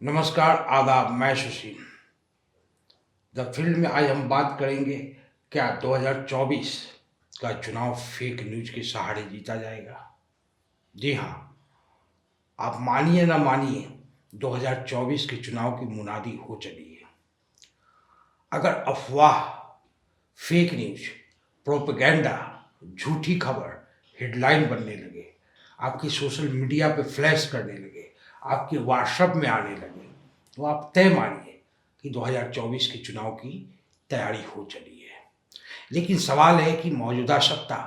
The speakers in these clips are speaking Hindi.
नमस्कार, आदाब। मैं सुशील। द फील्ड में आज हम बात करेंगे, क्या 2024 का चुनाव फेक न्यूज के सहारे जीता जाएगा? जी हाँ, आप मानिए ना मानिए, 2024 के चुनाव की मुनादी हो चली है। अगर अफवाह, फेक न्यूज, प्रोपेगेंडा, झूठी खबर हेडलाइन बनने लगे, आपकी सोशल मीडिया पे फ्लैश करने लगे, आपके व्हाट्सएप में आने लगे, तो आप तय मानिए कि 2024 के चुनाव की तैयारी हो चली है। लेकिन सवाल है कि मौजूदा सत्ता,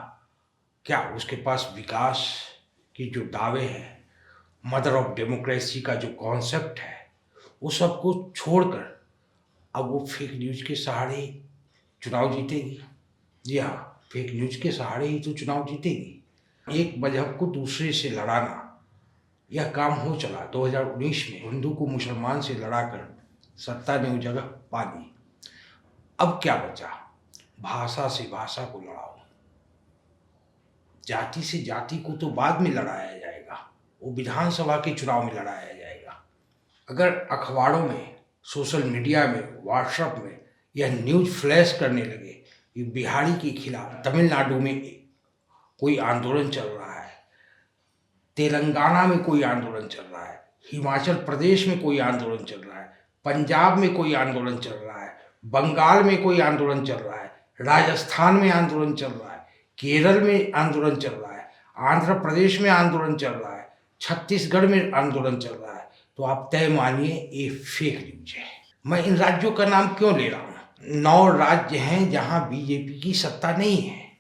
क्या उसके पास विकास के जो दावे हैं, मदर ऑफ डेमोक्रेसी का जो कॉन्सेप्ट है, वो सबको छोड़कर अब वो फेक न्यूज के सहारे चुनाव जीतेगी? जी हाँ, फेक न्यूज के सहारे ही तो चुनाव जीतेगी। एक मजहब को दूसरे से लड़ाना, यह काम हो चला 2019 में। हिंदू को मुसलमान से लड़ाकर सत्ता ने वो जगह पा ली। अब क्या बचा? भाषा से भाषा को लड़ाओ, जाति से जाति को तो बाद में लड़ाया जाएगा, वो विधानसभा के चुनाव में लड़ाया जाएगा। अगर अखबारों में, सोशल मीडिया में, व्हाट्सएप में यह न्यूज फ्लैश करने लगे कि बिहारी के खिलाफ तमिलनाडु में कोई आंदोलन चल रहा है, तेलंगाना में कोई आंदोलन चल रहा है, हिमाचल प्रदेश में कोई आंदोलन चल रहा है, पंजाब में कोई आंदोलन चल रहा है, बंगाल में कोई आंदोलन चल रहा है, राजस्थान में आंदोलन चल रहा है, केरल में आंदोलन चल रहा है, आंध्र प्रदेश में आंदोलन चल रहा है, छत्तीसगढ़ में आंदोलन चल रहा है, तो आप तय मानिए ये फेक न्यूज है। मैं इन राज्यों का नाम क्यों ले रहा हूँ? 9 राज्य हैं जहाँ बीजेपी की सत्ता नहीं है,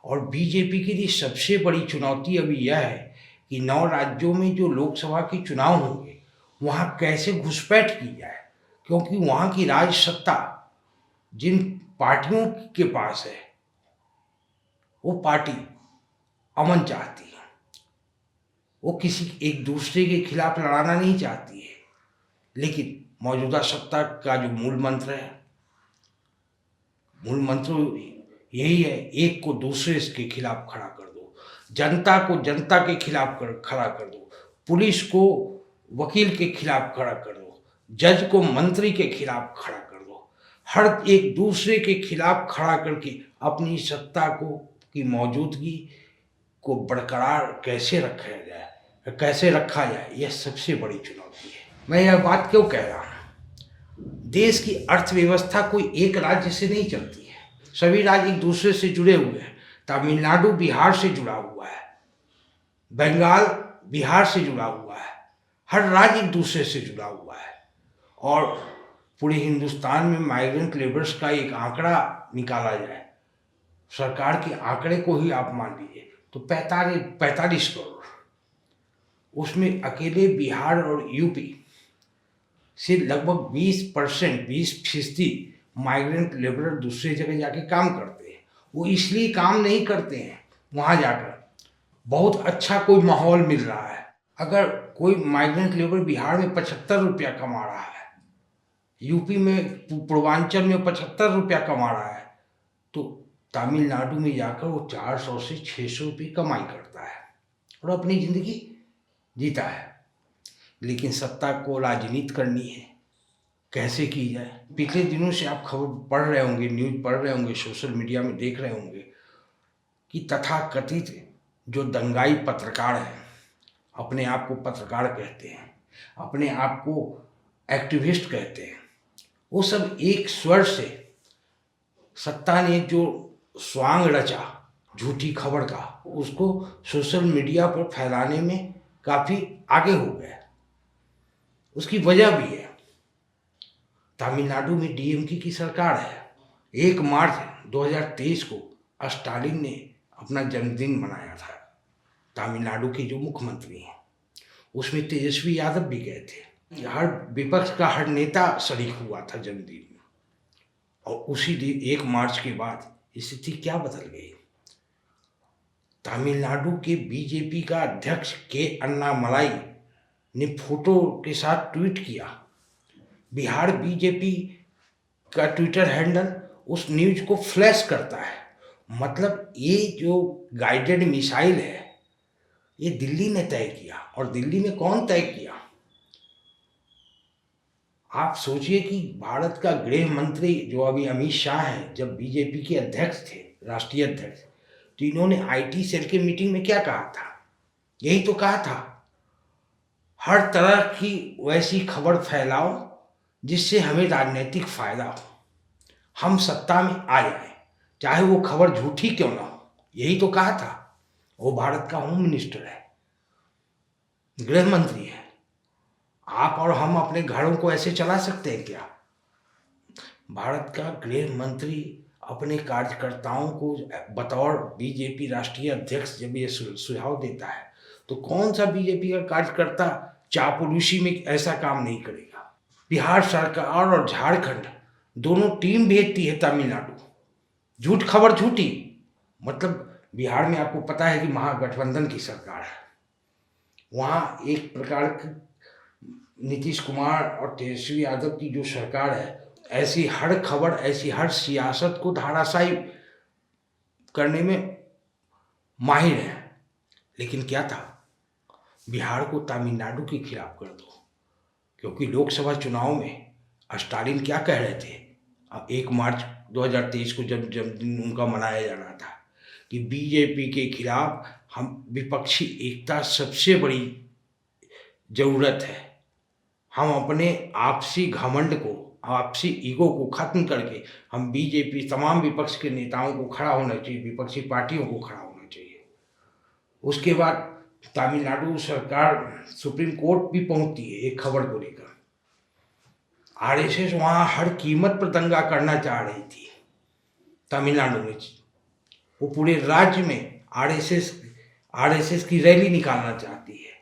और बीजेपी के लिए सबसे बड़ी चुनौती अभी यह है कि 9 राज्यों में जो लोकसभा के चुनाव होंगे, वहाँ कैसे घुसपैठ की जाए, क्योंकि वहाँ की राज सत्ता जिन पार्टियों के पास है, वो पार्टी अमन चाहती है, वो किसी एक दूसरे के खिलाफ लड़ाना नहीं चाहती है। लेकिन मौजूदा सत्ता का जो मूल मंत्र है, मूल मंत्र यही है, एक को दूसरे के खिलाफ खड़ा कर दो, जनता को जनता के खिलाफ खड़ा कर दो, पुलिस को वकील के खिलाफ खड़ा कर दो, जज को मंत्री के खिलाफ खड़ा कर दो। हर एक दूसरे के खिलाफ खड़ा करके अपनी सत्ता को की मौजूदगी को बरकरार कैसे रखा जाए, यह सबसे बड़ी चुनौती है। मैं यह बात क्यों कह रहा हूँ? देश की अर्थव्यवस्था कोई एक राज्य से नहीं चलती है, सभी राज्य एक दूसरे से जुड़े हुए हैं। तमिलनाडु बिहार से जुड़ा हुआ है, बंगाल बिहार से जुड़ा हुआ है, हर राज्य एक दूसरे से जुड़ा हुआ है। और पूरे हिंदुस्तान में माइग्रेंट लेबर्स का एक आंकड़ा निकाला जाए, सरकार के आंकड़े को ही आप मान लीजिए, तो 45 करोड़। उसमें अकेले बिहार और यूपी से लगभग 20% माइग्रेंट लेबर दूसरी जगह जाके काम करते हैं। वो इसलिए काम नहीं करते हैं, वहाँ जाकर बहुत अच्छा कोई माहौल मिल रहा है। अगर कोई माइग्रेंट लेबर बिहार में 75 रुपया कमा रहा है, यूपी में पूर्वांचल में 75 रुपया कमा रहा है, तो तमिलनाडु में जाकर वो 400 से 600 रुपये कमाई करता है और अपनी ज़िंदगी जीता है। लेकिन सत्ता को राजनीति करनी है, कैसे की जाए? पिछले दिनों से आप खबर पढ़ रहे होंगे, न्यूज़ पढ़ रहे होंगे, सोशल मीडिया में देख रहे होंगे कि तथाकथित जो दंगाई पत्रकार हैं, अपने आप को पत्रकार कहते हैं, अपने आप को एक्टिविस्ट कहते हैं, वो सब एक स्वर से सत्ता ने जो स्वांग रचा झूठी खबर का, उसको सोशल मीडिया पर फैलाने में काफ़ी आगे हो गए। उसकी वजह भी है, तमिलनाडु में डीएमके की सरकार है। 1 मार्च 2023 को स्टालिन ने अपना जन्मदिन मनाया था, तमिलनाडु के जो मुख्यमंत्री हैं, उसमें तेजस्वी यादव भी गए थे। हर विपक्ष का हर नेता शरीक हुआ था जन्मदिन में। और उसी दिन 1 मार्च के बाद स्थिति क्या बदल गई? तमिलनाडु के बीजेपी का अध्यक्ष के अन्नामलाई ने फोटो के साथ ट्वीट किया। बिहार बीजेपी का ट्विटर हैंडल उस न्यूज को फ्लैश करता है। मतलब ये जो गाइडेड मिसाइल है, ये दिल्ली ने तय किया। और दिल्ली में कौन तय किया? आप सोचिए कि भारत का गृह मंत्री जो अभी अमित शाह हैं, जब बीजेपी के अध्यक्ष थे, राष्ट्रीय अध्यक्ष, तो इन्होंने आईटी सेल के मीटिंग में क्या कहा था? यही तो कहा था, हर तरह की वैसी खबर फैलाओ जिससे हमें राजनीतिक फायदा हो, हम सत्ता में आ जाए, चाहे वो खबर झूठी क्यों ना हो। यही तो कहा था। वो भारत का होम मिनिस्टर है, गृह मंत्री है। आप और हम अपने घरों को ऐसे चला सकते हैं क्या? भारत का गृह मंत्री अपने कार्यकर्ताओं को बतौर बीजेपी राष्ट्रीय अध्यक्ष जब ये सुझाव देता है, तो कौन सा बीजेपी का कार्यकर्ता चापलूसी में ऐसा काम नहीं करेगा? बिहार सरकार और झारखंड दोनों टीम भेजती है तमिलनाडु, झूठ खबर झूठी। मतलब बिहार में आपको पता है कि महागठबंधन की सरकार है, वहाँ एक प्रकार की नीतीश कुमार और तेजस्वी यादव की जो सरकार है, ऐसी हर खबर, ऐसी हर सियासत को धराशायी करने में माहिर है। लेकिन क्या था, बिहार को तमिलनाडु के खिलाफ कर दो, क्योंकि लोकसभा चुनाव में स्टालिन क्या कह रहे थे, अब 1 मार्च 2023 को जब जन्मदिन उनका मनाया जा रहा था, कि बीजेपी के खिलाफ हम विपक्षी एकता सबसे बड़ी ज़रूरत है। हम अपने आपसी घमंड को, आपसी ईगो को खत्म करके हम बीजेपी, तमाम विपक्ष के नेताओं को खड़ा होना चाहिए, विपक्षी पार्टियों को खड़ा होना चाहिए। उसके बाद तमिलनाडु सरकार सुप्रीम कोर्ट भी पहुंचती है एक खबर को लेकर। आरएसएस वहाँ हर कीमत पर दंगा करना चाह रही थी तमिलनाडु में। वो पूरे राज्य में आरएसएस की रैली निकालना चाहती है।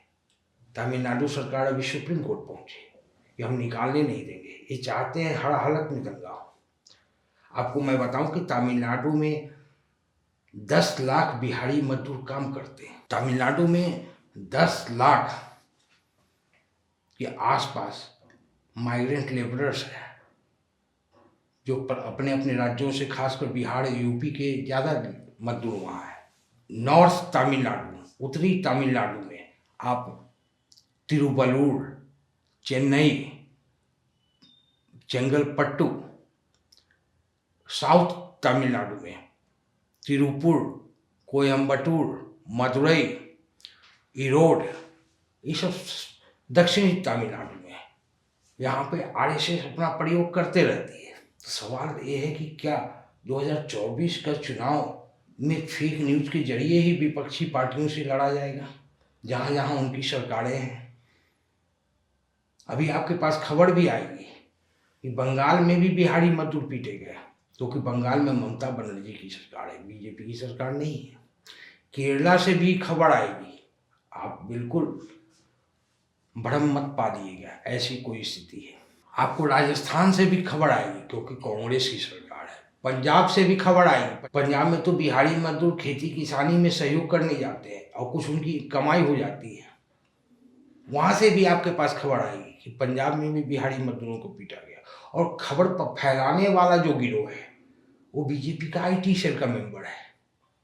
तमिलनाडु सरकार अभी सुप्रीम कोर्ट पहुंची कि हम निकालने नहीं देंगे, ये चाहते हैं हर हालत में दंगा हो। आपको मैं बताऊं कि तमिलनाडु में 10 लाख बिहारी मजदूर काम करते हैं। तमिलनाडु में 10 लाख के आसपास माइग्रेंट लेबरर्स हैं, जो अपने अपने राज्यों से, खासकर बिहार, यूपी के ज़्यादा मजदूर वहाँ हैं। नॉर्थ तमिलनाडु, उत्तरी तमिलनाडु में आप तिरुवल्लुर, चेन्नई, चेंगलपट्टू, साउथ तमिलनाडु में तिरुपुर, कोयम्बटूर, मदुरई, ईरोड, ये सब दक्षिणी तमिलनाडु में। यहाँ पे आरएसएस अपना प्रयोग करते रहती है। तो सवाल ये है कि क्या 2024 का चुनाव में फेक न्यूज़ के जरिए ही विपक्षी पार्टियों से लड़ा जाएगा, जहाँ जहाँ उनकी सरकारें हैं? अभी आपके पास खबर भी आएगी कि बंगाल में भी बिहारी मजदूर पीटे गए, क्योंकि बंगाल में ममता बनर्जी की सरकार है, बीजेपी की सरकार नहीं है। केरला से भी खबर आएगी, आप बिल्कुल भ्रम मत पा दिएगा, ऐसी कोई स्थिति है। आपको राजस्थान से भी खबर आएगी, क्योंकि कांग्रेस की सरकार है। पंजाब से भी खबर आएगी। पंजाब में तो बिहारी मजदूर खेती किसानी में सहयोग करने जाते हैं और कुछ उनकी कमाई हो जाती है। वहाँ से भी आपके पास खबर आएगी कि पंजाब में भी बिहारी मजदूरों को पीटा गया। और खबर फैलाने वाला जो गिरोह है वो बीजेपी का आईटी सेल का मेंबर है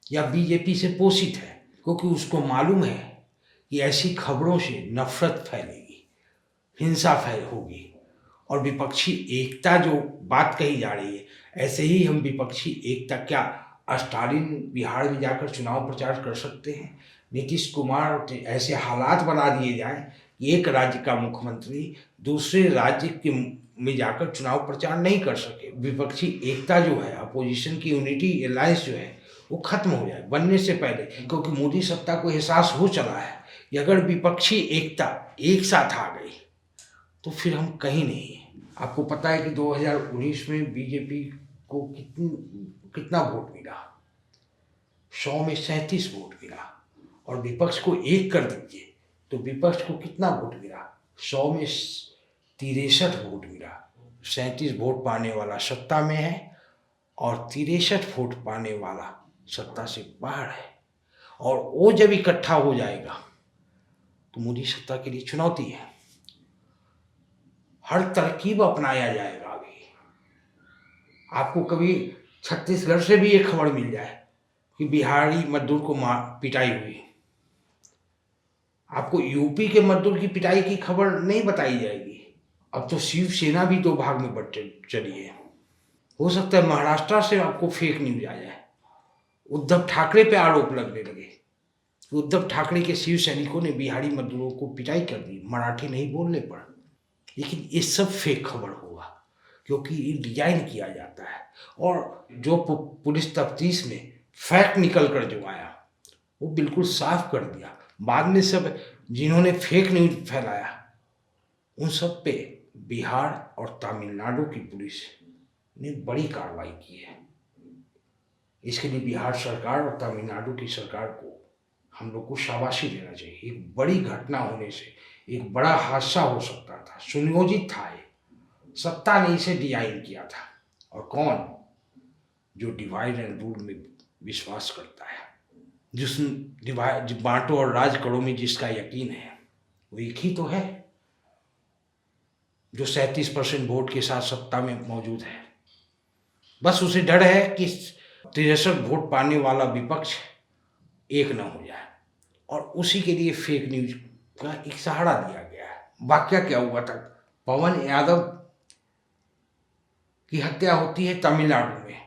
या बीजेपी से पोषित है, क्योंकि उसको मालूम है कि ऐसी खबरों से नफरत फैलेगी, हिंसा होगी, और विपक्षी एकता जो बात कही जा रही है, ऐसे ही हम विपक्षी एकता, क्या स्टालिन बिहार में जाकर चुनाव प्रचार कर सकते हैं? नीतीश कुमार ऐसे हालात बना दिए जाएं कि एक राज्य का मुख्यमंत्री दूसरे राज्य के में जाकर चुनाव प्रचार नहीं कर सके। विपक्षी एकता जो है, अपोजिशन की यूनिटी अलायंस जो है, वो खत्म हो जाए बनने से पहले, क्योंकि मोदी सत्ता को एहसास हो चला है कि अगर विपक्षी एकता एक साथ आ गई तो फिर हम कहीं नहीं हैं। आपको पता है कि 2019 में बीजेपी को कितना वोट मिला? 100 में 37 वोट मिला। और विपक्ष को एक कर दीजिए तो विपक्ष को कितना वोट मिला? 100 में 63 वोट मिला। 37 वोट पाने वाला सत्ता में है और 63 वोट पाने वाला सत्ता से बाहर है। और वो जब इकट्ठा हो जाएगा तो मोदी सत्ता के लिए चुनौती है। हर तरकीब अपनाया जाएगा। अभी आपको कभी छत्तीसगढ़ से भी एक खबर मिल जाए कि बिहारी मजदूर को पिटाई हुई, आपको यूपी के मजदूर की पिटाई की खबर नहीं बताई जाएगी। अब तो शिवसेना भी दो भाग में बट चली है। हो सकता है महाराष्ट्र से आपको फेक न्यूज आ जाए। उद्धव ठाकरे पे आरोप लगने लगे। उद्धव ठाकरे के शिव सैनिकों ने बिहारी मजदूरों को पिटाई कर दी मराठी नहीं बोलने पर। लेकिन ये सब फेक खबर होगा, क्योंकि ये डिजाइन किया जाता है। और जो पुलिस तफ्तीश में फैक्ट निकल कर जो आया वो बिल्कुल साफ कर दिया। बाद में सब जिन्होंने फेक न्यूज फैलाया उन सब पे बिहार और तमिलनाडु की पुलिस ने बड़ी कार्रवाई की है। इसके लिए बिहार सरकार और तमिलनाडु की सरकार को हम लोग को शाबाशी देना चाहिए। एक बड़ी घटना होने से एक बड़ा हादसा हो सकता था, सुनियोजित था। ये सत्ता ने इसे डिजाइन किया था। और कौन? जो डिवाइड एंड रूल में विश्वास करता है, जिस डिवाइड बांटो और राज करो में जिसका यकीन है, वो एक ही तो है जो 37% वोट के साथ सत्ता में मौजूद है। बस उसे डर है कि 63 वोट पाने वाला विपक्ष एक न हो जाए, और उसी के लिए फेक न्यूज का एक सहारा दिया गया है। वाकया क्या हुआ था? पवन यादव की हत्या होती है तमिलनाडु में।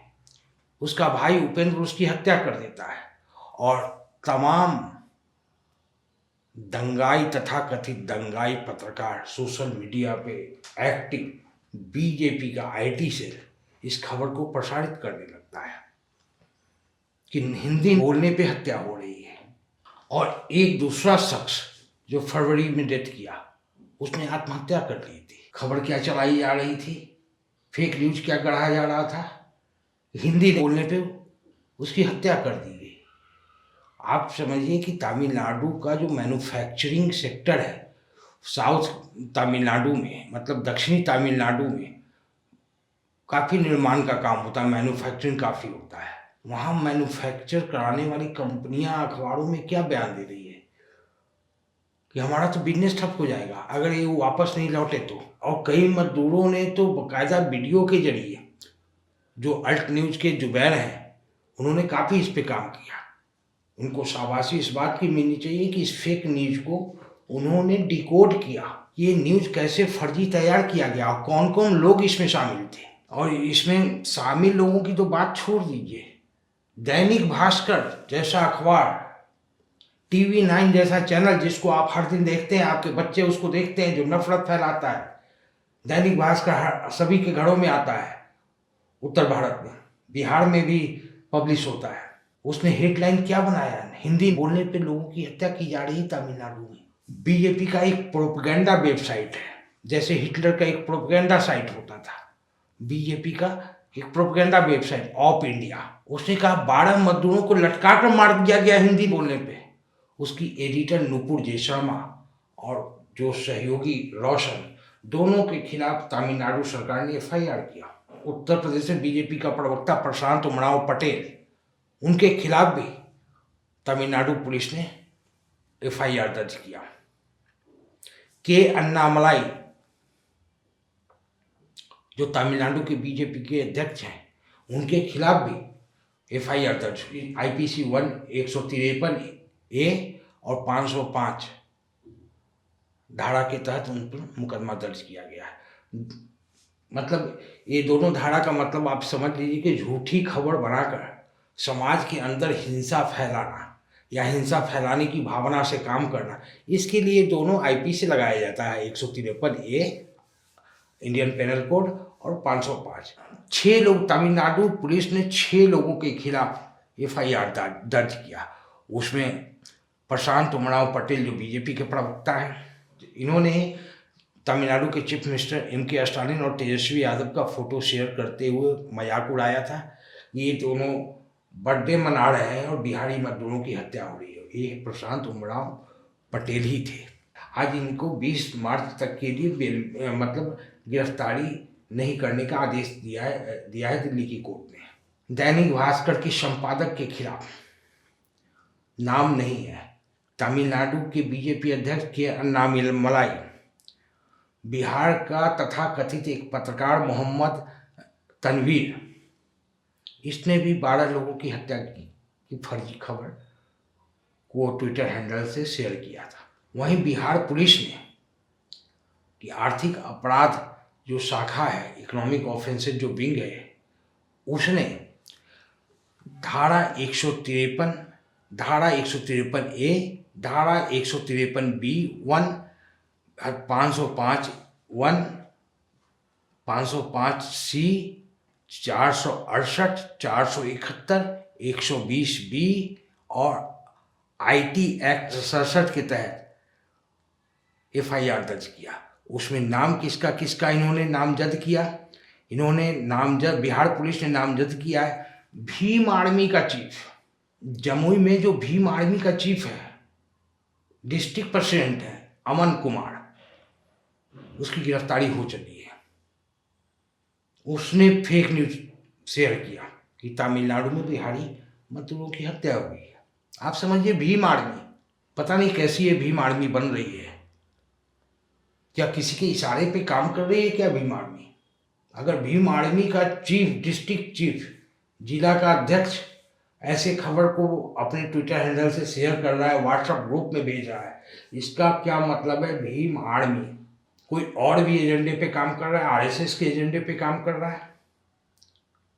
उसका भाई उपेंद्र उसकी हत्या कर देता है, और तमाम दंगाई तथा कथित दंगाई पत्रकार सोशल मीडिया पे एक्टिव बीजेपी का आईटी सेल इस खबर को प्रसारित करने लगता है कि हिंदी बोलने पे हत्या हो रही है। और एक दूसरा शख्स जो फरवरी में डेथ किया उसने आत्महत्या कर ली थी। खबर क्या चलाई जा रही थी? फेक न्यूज क्या गढ़ाया जा रहा था? हिंदी बोलने पे उसकी हत्या कर दी गई। आप समझिए कि तमिलनाडु का जो मैन्युफैक्चरिंग सेक्टर है साउथ तमिलनाडु में, मतलब दक्षिणी तमिलनाडु में काफ़ी निर्माण का काम होता है, मैन्युफैक्चरिंग काफ़ी होता है। वहाँ मैन्युफैक्चर कराने वाली कंपनियां अखबारों में क्या बयान दे रही है कि हमारा तो बिजनेस ठप हो जाएगा अगर ये वापस नहीं लौटे तो। और कई मजदूरों ने तो बाकायदा वीडियो के जरिए, जो अल्ट न्यूज के जुबैर हैं, उन्होंने काफ़ी इस पे काम किया। उनको शाबाशी इस बात की मिलनी चाहिए कि इस फेक न्यूज को उन्होंने डिकोड किया। ये न्यूज कैसे फर्जी तैयार किया गया और कौन कौन लोग इसमें शामिल थे। और इसमें शामिल लोगों की तो बात छोड़ दीजिए, दैनिक भास्कर जैसा अखबार, टीवी 9 जैसा चैनल जिसको आप हर दिन देखते हैं, आपके बच्चे उसको देखते हैं, जो नफरत फैलाता है, दैनिक भास्कर सभी के घरों में आता है उत्तर भारत में, बिहार में भी पब्लिश होता है। उसने हेडलाइन क्या बनाया? हिंदी बोलने पे लोगों की हत्या की जा रही है तमिलनाडु में। बीजेपी का एक प्रोपेगेंडा वेबसाइट है, जैसे हिटलर का एक प्रोपेगेंडा साइट होता था, बीजेपी का एक प्रोपेगेंडा वेबसाइट ऑफ इंडिया। उसने कहा 12 मजदूरों को लटका कर मार दिया गया हिंदी बोलने पे। उसकी एडिटर नुपुर जयशर्मा और जो सहयोगी रोशन, दोनों के खिलाफ तमिलनाडु सरकार ने FIR किया। उत्तर प्रदेश में बीजेपी का प्रवक्ता प्रशांत उमराव पटेल, उनके खिलाफ भी तमिलनाडु पुलिस ने FIR दर्ज किया। के अन्नामलाई जो तमिलनाडु के बीजेपी के अध्यक्ष हैं, उनके खिलाफ भी FIR दर्ज हुई। IPC 153A और 505 धारा के तहत उन पर मुकदमा दर्ज किया गया है। मतलब ये दोनों धारा का मतलब आप समझ लीजिए कि झूठी खबर बनाकर समाज के अंदर हिंसा फैलाना या हिंसा फैलाने की भावना से काम करना, इसके लिए दोनों IPC लगाया जाता है। 153A इंडियन पेनल कोड और 505। 6 लोग, तमिलनाडु पुलिस ने 6 लोगों के खिलाफ FIR दर्ज किया। उसमें प्रशांत उमराव पटेल जो बीजेपी के प्रवक्ता हैं, इन्होंने तमिलनाडु के चीफ मिनिस्टर MK स्टालिन और तेजस्वी यादव का फोटो शेयर करते हुए मजाक उड़ाया था। ये दोनों बर्थडे मना रहे हैं और बिहारी मजदूरों की हत्या हो रही है। ये प्रशांत उमराव पटेल ही थे। आज इनको 20 मार्च तक के लिए मतलब गिरफ्तारी नहीं करने का आदेश दिया है दिल्ली की कोर्ट ने। दैनिक भास्कर के संपादक के खिलाफ नाम नहीं है। तमिलनाडु के बीजेपी अध्यक्ष के अन्नामलाई, बिहार का तथाकथित एक पत्रकार मोहम्मद तनवीर, इसने भी 12 लोगों की हत्या की फर्जी खबर को ट्विटर हैंडल से शेयर किया था। वहीं बिहार पुलिस ने कि आर्थिक अपराध जो शाखा है, इकोनॉमिक ऑफेंसेस जो विंग है, उसने धारा 153, धारा 153A, धारा 153B1, 505(1), 505C, 468, 471, 120B और IT एक्ट 67 के तहत FIR दर्ज किया। उसमें नाम किसका किसका इन्होंने नामजद किया? इन्होंने नामजद, बिहार पुलिस ने नामजद किया है भीम आर्मी का चीफ। जमुई में जो भीम आर्मी का चीफ है, डिस्ट्रिक्ट प्रेसिडेंट है अमन कुमार, उसकी गिरफ्तारी हो चुकी है। उसने फेक न्यूज शेयर किया कि तमिलनाडु में बिहारी मजदूरों की हत्या हो गई है। आप समझिए भीम आर्मी, पता नहीं कैसी ये भीम आर्मी बन रही है, क्या किसी के इशारे पे काम कर रही है क्या भीम आर्मी? अगर भीम आर्मी का चीफ, डिस्ट्रिक्ट चीफ, जिला का अध्यक्ष ऐसे खबर को अपने ट्विटर हैंडल से शेयर कर रहा है, व्हाट्सएप ग्रुप में भेज रहा है, इसका क्या मतलब है? भीम आर्मी कोई और भी एजेंडे पे काम कर रहा है, आरएसएस के एजेंडे पे काम कर रहा है।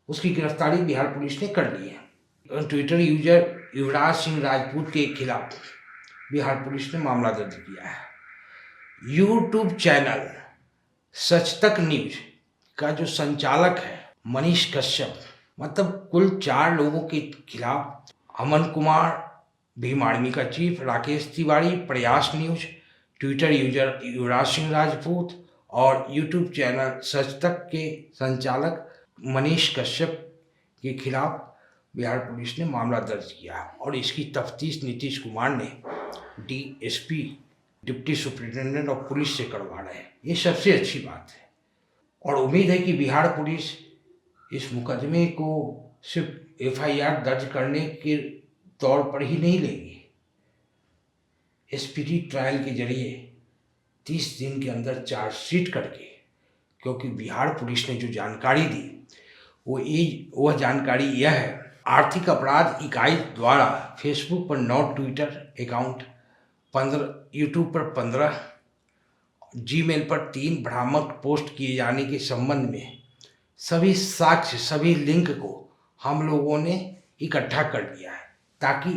उसकी गिरफ्तारी बिहार पुलिस ने कर ली है। ट्विटर यूजर युवराज सिंह राजपूत के खिलाफ बिहार पुलिस ने मामला दर्ज किया है। यूट्यूब चैनल सच तक न्यूज का जो संचालक है मनीष कश्यप, मतलब कुल 4 लोगों के खिलाफ, अमन कुमार, भीम आर्मी का चीफ राकेश तिवारी, प्रयास news, Twitter user Yuvraj Singh Rajput और यूट्यूब चैनल सच तक के संचालक मनीष कश्यप के खिलाफ बिहार पुलिस ने मामला दर्ज किया और इसकी तफ्तीश नीतीश कुमार ने DSP, deputy superintendent of police से करवा रहे हैं। ये सबसे अच्छी बात है और उम्मीद है कि बिहार पुलिस इस मुकदमे को सिर्फ FIR दर्ज करने के तौर पर ही नहीं लेगी, स्पीडी ट्रायल के जरिए 30 दिन के अंदर चार्जशीट करके, क्योंकि बिहार पुलिस ने जो जानकारी दी वह जानकारी यह है, आर्थिक अपराध इकाई द्वारा फेसबुक पर 9 ट्विटर अकाउंट, 15 यूट्यूब पर 15, जीमेल पर 3 भ्रामक पोस्ट किए जाने के संबंध में सभी साक्ष्य, सभी लिंक को हम लोगों ने इकट्ठा कर लिया है ताकि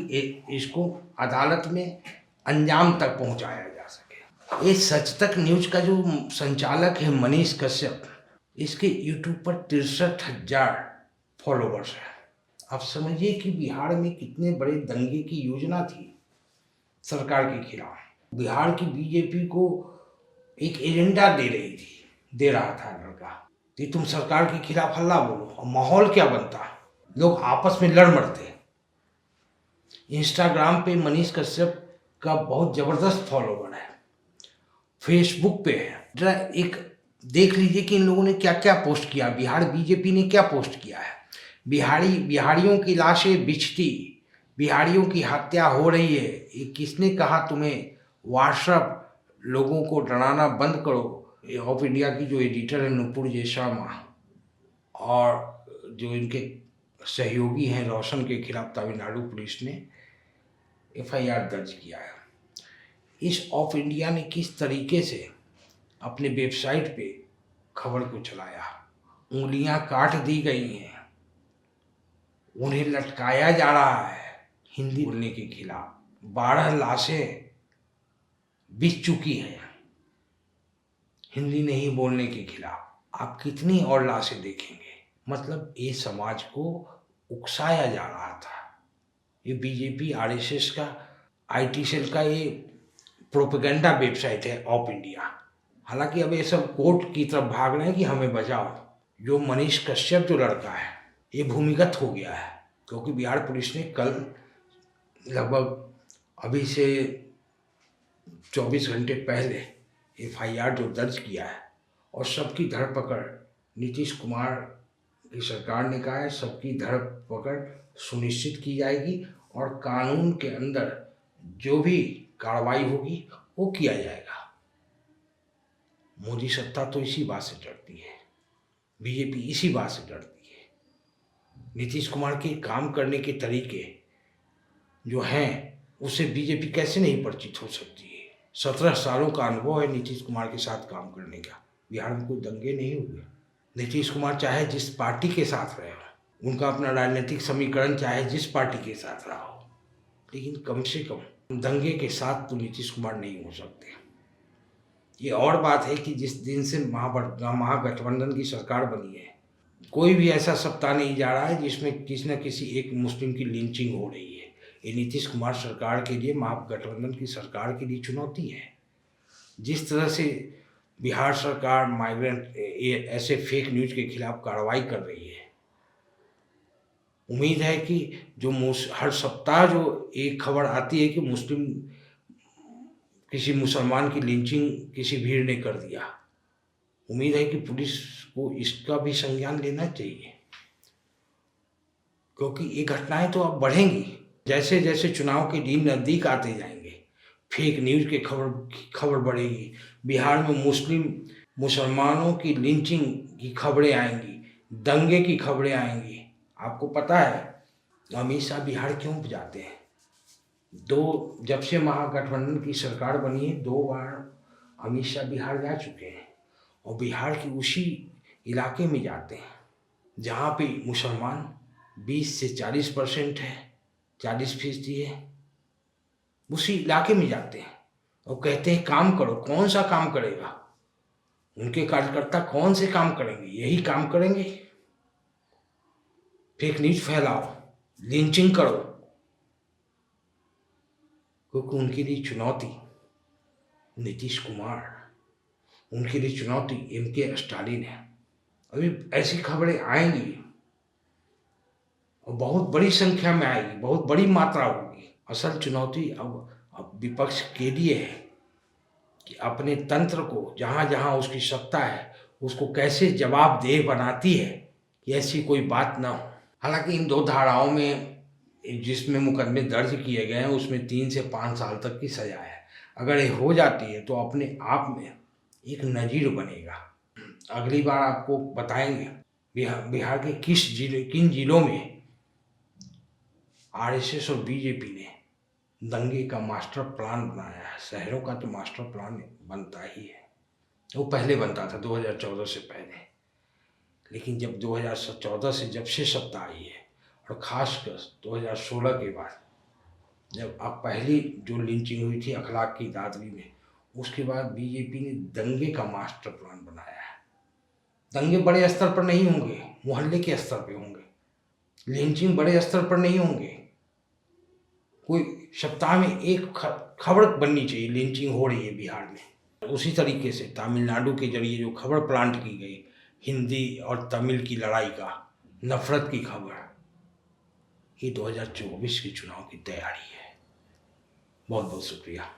इसको अदालत में अंजाम तक पहुंचाया जा सके। ये सच तक न्यूज का जो संचालक है मनीष कश्यप, इसके यूट्यूब पर 63,000 फॉलोवर्स हैं। आप समझिए कि बिहार में कितने बड़े दंगे की योजना थी सरकार के खिलाफ। बिहार की बीजेपी को एक एजेंडा दे रहा था लड़का कि तुम सरकार के खिलाफ हल्ला बोलो, और माहौल क्या बनता, लोग आपस में लड़ मरते। इंस्टाग्राम पे मनीष कश्यप का बहुत ज़बरदस्त फॉलोवर है, फेसबुक पे है। जरा एक देख लीजिए कि इन लोगों ने क्या क्या पोस्ट किया, बिहार बीजेपी ने क्या पोस्ट किया है। बिहारियों की लाशें बिछती, बिहारियों की हत्या हो रही है, ये किसने कहा तुम्हें? व्हाट्सएप लोगों को डराना बंद करो। ऑफ इंडिया की जो एडिटर है नुपुर जयशर्मा और जो इनके सहयोगी हैं रोशन के खिलाफ तमिलनाडु पुलिस ने FIR दर्ज किया है। इस ऑफ इंडिया ने किस तरीके से अपने वेबसाइट पे खबर को चलाया, उंगलियां काट दी गई हैं, उन्हें लटकाया जा रहा है हिंदी बोलने के खिलाफ। 12 लाशें बिछ चुकी हैं हिंदी नहीं बोलने के खिलाफ। आप कितनी और लाशें देखेंगे? मतलब ये समाज को उकसाया जा रहा था। ये बीजेपी RSS का IT सेल का ये प्रोपेगेंडा वेबसाइट है ऑफ इंडिया। हालांकि अब ये सब कोर्ट की तरफ भाग रहे हैं कि हमें बचाओ। जो मनीष कश्यप जो लड़का है ये भूमिगत हो गया है, क्योंकि बिहार पुलिस ने कल लगभग अभी से 24 घंटे पहले FIR जो दर्ज किया है और सबकी धरपकड़ नीतीश कुमार की सरकार ने कहा है, सबकी धरपकड़ सुनिश्चित की जाएगी और कानून के अंदर जो भी कार्रवाई होगी वो किया जाएगा। मोदी सत्ता तो इसी बात से डरती है, बीजेपी इसी बात से डरती है। नीतीश कुमार के काम करने के तरीके जो हैं उससे बीजेपी कैसे नहीं परिचित हो सकती है। 17 सालों का अनुभव है नीतीश कुमार के साथ काम करने का। बिहार में कोई दंगे नहीं हुए। नीतीश कुमार चाहे जिस पार्टी के साथ रहे हो, उनका अपना राजनीतिक समीकरण चाहे जिस पार्टी के साथ रहा हो, लेकिन कम से कम दंगे के साथ तो नीतीश कुमार नहीं हो सकते। ये और बात है कि जिस दिन से महागठबंधन की सरकार बनी है, कोई भी ऐसा सप्ताह नहीं जा रहा है जिसमें किसी न किसी एक मुस्लिम की लिंचिंग हो रही है। ये नीतीश कुमार सरकार के लिए, महागठबंधन की सरकार के लिए चुनौती है। जिस तरह से बिहार सरकार माइग्रेंट ऐसे फेक न्यूज के खिलाफ कार्रवाई कर रही है, उम्मीद है कि जो हर सप्ताह जो एक खबर आती है कि किसी मुसलमान की लिंचिंग किसी भीड़ ने कर दिया, उम्मीद है कि पुलिस को इसका भी संज्ञान लेना चाहिए, क्योंकि ये घटनाएं तो अब बढ़ेंगी। जैसे जैसे चुनाव के दिन नज़दीक आते जाएंगे, फेक न्यूज़ के खबर बढ़ेगी। बिहार में मुसलमानों की लिंचिंग की खबरें आएंगी, दंगे की खबरें आएंगी। आपको पता है अमित शाह बिहार क्यों जाते हैं? जब से महागठबंधन की सरकार बनी है, 2 बार अमित शाह बिहार जा चुके हैं, और बिहार के उसी इलाके में जाते हैं जहाँ पे मुसलमान 20 से 40% है, 40% है। उसी इलाके में जाते हैं और कहते हैं काम करो। कौन सा काम करेगा? उनके कार्यकर्ता कौन से काम करेंगे? यही काम करेंगे, फेक न्यूज फैलाओ, लिंचिंग करो, क्योंकि उनके लिए चुनौती नीतीश कुमार, उनके लिए चुनौती MK स्टालिन है। अभी ऐसी खबरें आएंगी और बहुत बड़ी संख्या में आएगी, बहुत बड़ी मात्रा होगी। असल चुनौती अब विपक्ष के लिए है कि अपने तंत्र को जहाँ जहाँ उसकी सत्ता है उसको कैसे जवाबदेह बनाती है कि ऐसी कोई बात ना हो। हालांकि इन 2 धाराओं में जिसमें मुकदमे दर्ज किए गए हैं उसमें 3 से 5 साल तक की सजा है। अगर ये हो जाती है तो अपने आप में एक नज़ीर बनेगा। अगली बार आपको बताएंगे बिहार के किन जिलों में RSS और BJP ने दंगे का मास्टर प्लान बनाया है। शहरों का तो मास्टर प्लान बनता ही है, वो पहले बनता था 2014 से पहले, लेकिन जब 2014 से जब से सत्ता आई है और खासकर 2016 के बाद जब अब पहली जो लिंचिंग हुई थी अखलाक की दादरी में, उसके बाद BJP ने दंगे का मास्टर प्लान बनाया है। दंगे बड़े स्तर पर नहीं होंगे, मोहल्ले के स्तर पे होंगे। लिंचिंग बड़े स्तर पर नहीं होंगे। कोई सप्ताह में एक खबर बननी चाहिए लिंचिंग हो रही है बिहार में। उसी तरीके से तमिलनाडु के जरिए जो खबर प्लांट की गई, हिंदी और तमिल की लड़ाई का, नफरत की खबर, ये 2024 के चुनाव की तैयारी है। बहुत बहुत शुक्रिया।